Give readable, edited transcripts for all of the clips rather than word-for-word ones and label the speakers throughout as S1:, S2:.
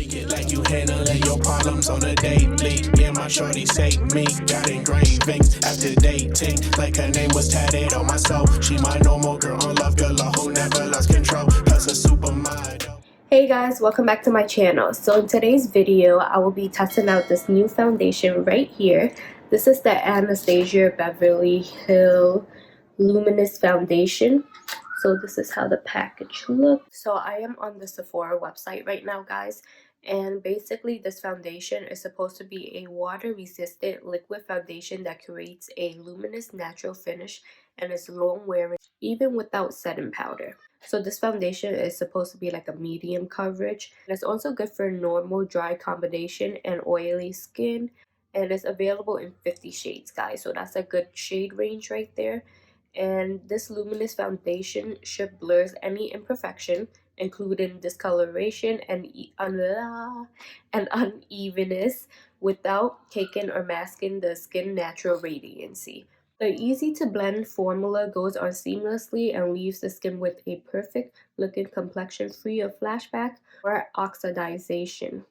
S1: Take it like you handling your problems on a daily. Yeah, my shorty say me, got engravings after dating. Like her name was tatted on my soul. She my normal girl on love girl who never lost control. Cause a supermodel. Hey guys, welcome back to my channel. So in today's video, I will be testing out this new foundation right here. This is the Anastasia Beverly Hill Luminous foundation. So this is how the package looks. So I am on the Sephora website right now, guys, and basically this foundation is supposed to be a water resistant liquid foundation that creates a luminous natural finish and is long wearing even without setting powder. So this foundation is supposed to be like a medium coverage, and it's also good for normal dry combination and oily skin, and it's available in 50 shades, guys, so that's a good shade range right there. And this luminous foundation should blur any imperfection, including discoloration and unevenness, without taking or masking the skin natural radiancy. The easy to blend formula goes on seamlessly and leaves the skin with a perfect looking complexion free of flashback or oxidization.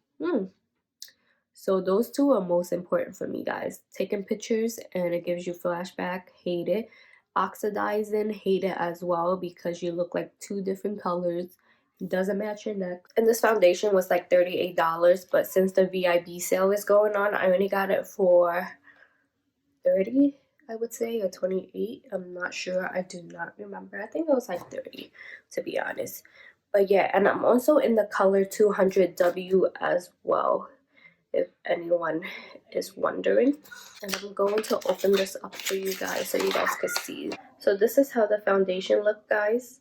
S1: So those two are most important for me, guys. Taking pictures and it gives you flashback, hate it. Oxidizing, hate it as well, because you look like two different colors. It doesn't match your neck. And this foundation was like $38, but since the VIB sale is going on, I only got it for $30, I would say, or $28. I'm not sure. I do not remember. I think it was like $30, to be honest. But yeah, and I'm also in the color 200W as well, if anyone is wondering. And I'm going to open this up for you guys so you guys can see. So this is how the foundation looks, guys.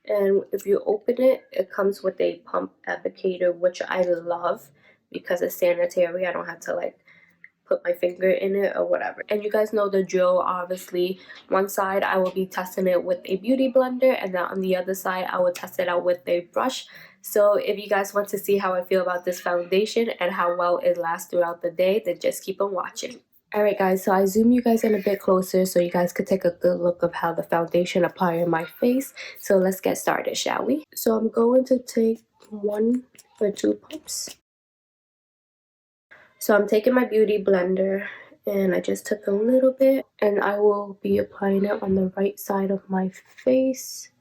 S1: And if you open it, it comes with a pump applicator, which I love because it's sanitary. I don't have to like put my finger in it or whatever. And you guys know the drill. Obviously, one side I will be testing it with a beauty blender, and then on the other side I will test it out with a brush. So if you guys want to see how I feel about this foundation and how well it lasts throughout the day, then just keep on watching. Alright guys, so I zoom you guys in a bit closer so you guys could take a good look of how the foundation apply on my face. So let's get started, shall we? So I'm going to take 1 or 2 pumps. So I'm taking my beauty blender and I just took a little bit, and I will be applying it on the right side of my face.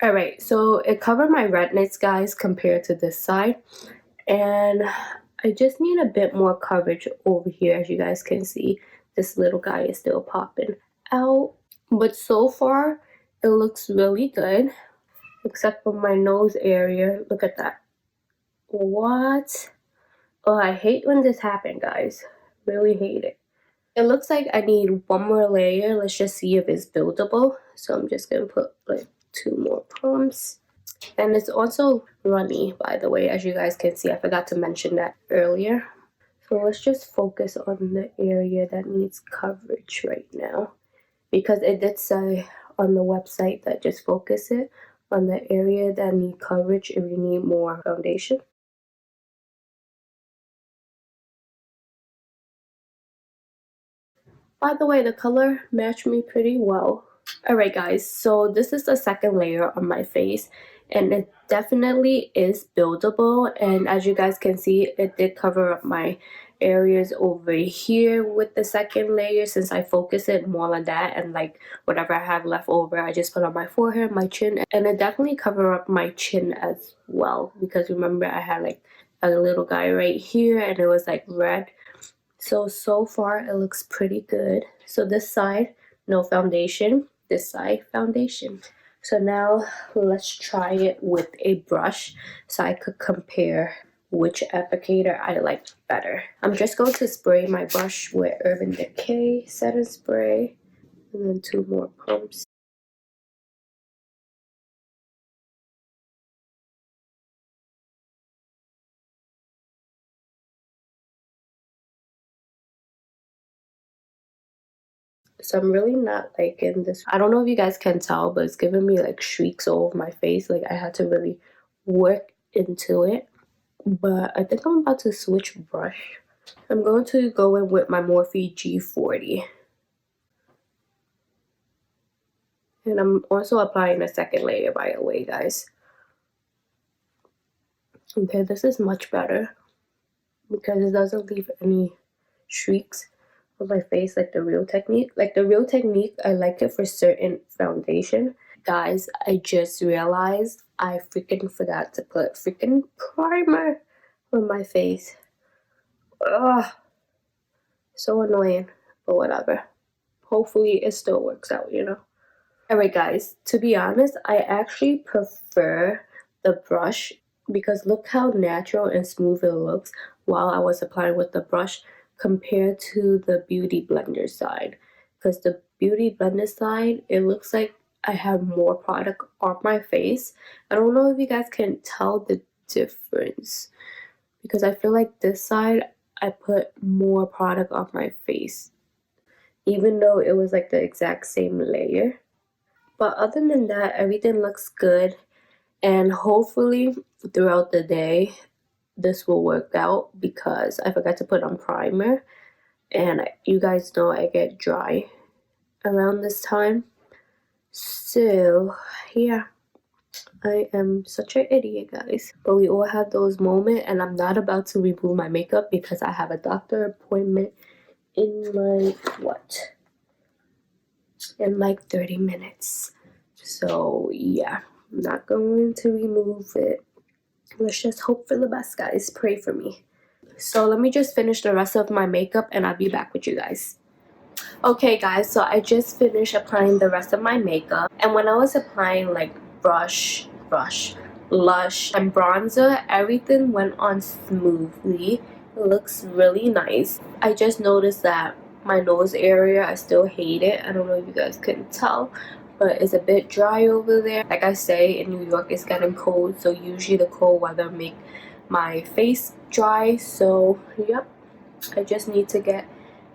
S1: Alright, so it covered my redness, guys, compared to this side. And I just need a bit more coverage over here. As you guys can see, this little guy is still popping out. But so far, it looks really good. Except for my nose area. Look at that. What? Oh, I hate when this happens, guys. Really hate it. It looks like I need one more layer. Let's just see if it's buildable. So I'm just going to put like 2 more pumps. And it's also runny, by the way, as you guys can see. I forgot to mention that earlier. So let's just focus on the area that needs coverage right now. Because it did say on the website that just focus it on the area that need coverage if you need more foundation. By the way, the color matched me pretty well. Alright guys, so this is the second layer on my face, and it definitely is buildable. And as you guys can see, it did cover up my areas over here with the second layer, since I focus it more on that, and like whatever I have left over I just put on my forehead, my chin, and it definitely cover up my chin as well, because remember I had like a little guy right here and it was like red. So far it looks pretty good. So this side, no foundation. This side, foundation. So now let's try it with a brush so I could compare which applicator I like better. I'm just going to spray my brush with Urban Decay setting spray, and then 2 more pumps. So I'm really not liking this. I don't know if you guys can tell, but it's giving me like streaks all over my face. Like I had to really work into it. But I think I'm about to switch brush. I'm going to go in with my Morphe G40. And I'm also applying a second layer, by the way, guys. Okay, this is much better because it doesn't leave any streaks on my face like the Real Technique. Like the Real Technique, I like it for certain foundation. Guys, I just realized I freaking forgot to put freaking primer on my face. Ugh, so annoying, but whatever. Hopefully it still works out, you know. Alright guys, to be honest, I actually prefer the brush because look how natural and smooth it looks while I was applying with the brush compared to the Beauty Blender side. Because the Beauty Blender side, it looks like I have more product on my face. I don't know if you guys can tell the difference because I feel like this side I put more product on my face even though it was like the exact same layer. But other than that, everything looks good, and hopefully throughout the day this will work out because I forgot to put on primer, and you guys know I get dry around this time. So yeah, I am such an idiot, guys. But we all have those moments, and I'm not about to remove my makeup because I have a doctor appointment in like 30 minutes. So yeah, I'm not going to remove it. Let's just hope for the best, guys. Pray for me. So let me just finish the rest of my makeup and I'll be back with you guys. Okay guys, so I just finished applying the rest of my makeup, and when I was applying like blush, blush, and bronzer, everything went on smoothly. It looks really nice. I just noticed that my nose area, I still hate it. I don't know if you guys can tell, but it's a bit dry over there. Like I say, in New York it's getting cold, so usually the cold weather make my face dry. So yep, I just need to get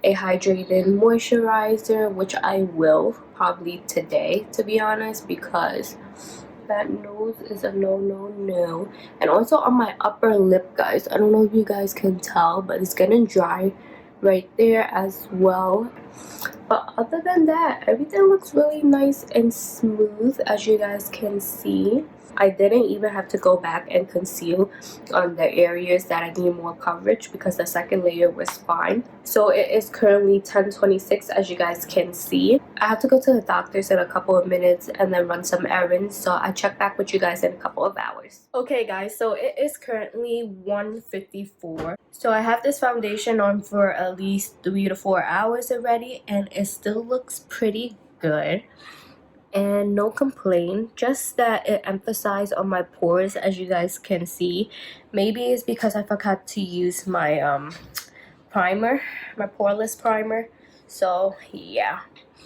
S1: a hydrated moisturizer, which I will probably today, to be honest, because that nose is a no. And also on my upper lip, guys, I don't know if you guys can tell, but it's getting dry right there as well. But other than that, everything looks really nice and smooth, as you guys can see. I didn't even have to go back and conceal on the areas that I need more coverage because the second layer was fine. So it is currently 10:26, as you guys can see. I have to go to the doctor's in a couple of minutes and then run some errands, so I'll check back with you guys in a couple of hours. Okay guys, so it is currently 1:54. So I have this foundation on for at least 3 to 4 hours already, and it still looks pretty good. And no complaint, just that it emphasized on my pores, as you guys can see. Maybe it's because I forgot to use my primer, my poreless primer. So yeah,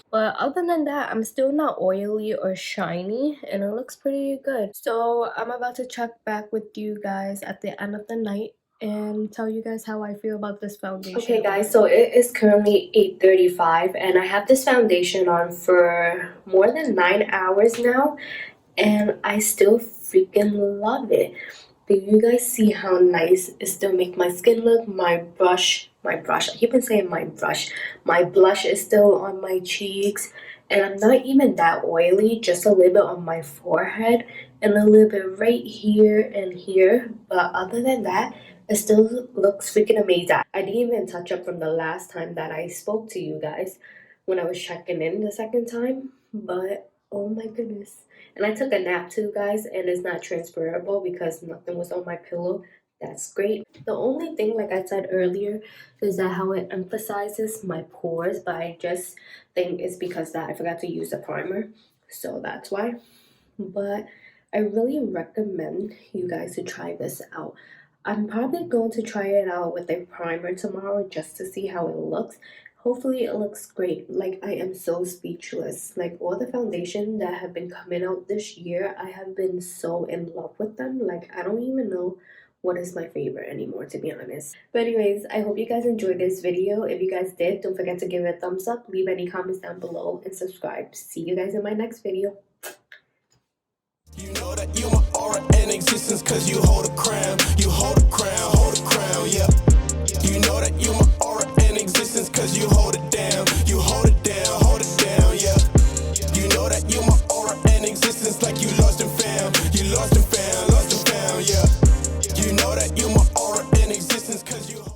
S1: but other than that, I'm still not oily or shiny, and it looks pretty good. So I'm about to check back with you guys at the end of the night and tell you guys how I feel about this foundation. Okay guys, so it is currently 8:35 and I have this foundation on for more than 9 hours now, and I still freaking love it. Do you guys see how nice it still make my skin look? My brush, I keep on saying my brush. My blush is still on my cheeks, and I'm not even that oily, just a little bit on my forehead and a little bit right here and here. But other than that, it still looks freaking amazing. I didn't even touch up from the last time that I spoke to you guys when I was checking in the second time, but oh my goodness. And I took a nap too, guys, and it's not transferable because nothing was on my pillow. That's great. The only thing, like I said earlier, is that how it emphasizes my pores, but I just think it's because that I forgot to use the primer, so that's why. But I really recommend you guys to try this out. I'm probably going to try it out with a primer tomorrow just to see how it looks. Hopefully it looks great. Like, I am so speechless. Like, all the foundation that have been coming out this year, I have been so in love with them. Like, I don't even know what is my favorite anymore, to be honest. But anyways, I hope you guys enjoyed this video. If you guys did, don't forget to give it a thumbs up, leave any comments down below, and subscribe. See you guys in my next video.
S2: You know that you my aura and existence, cause you hold a crown, yeah. You know that you my aura in existence, cause you hold it down.